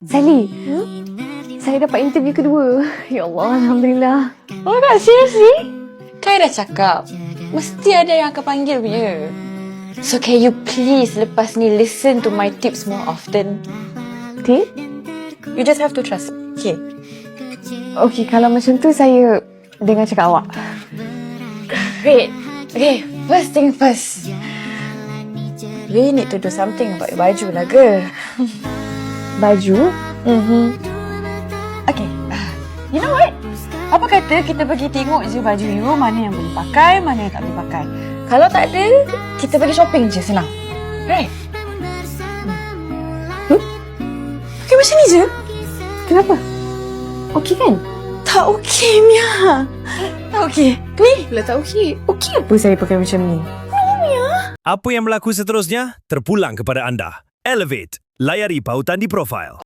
Sally, saya dapat interview kedua. Ya Allah, Alhamdulillah. Oh my god, seriously? Kau dah cakap, mesti ada yang akan panggil punya. So can you please lepas ni listen to my tips more often? Tip? You just have to trust. Okay. Okey, kalau macam tu saya dengar cakap awak. Great. Okay, first thing first. We need to do something about your baju lah, girl. Baju? Okay. You know what? Apa kata kita pergi tengok je baju you, mana yang boleh pakai, mana yang tak boleh pakai. Kalau tak ada, kita pergi shopping je, senang. Right? Okay, macam ni je. Kenapa? Okey kan? Tak okey, Mia. Tak okey. Ni? Bila tak okey. Okey apa saya pakai macam ni? Apa yang berlaku seterusnya terpulang kepada anda. Elevate. Layari pautan di profil.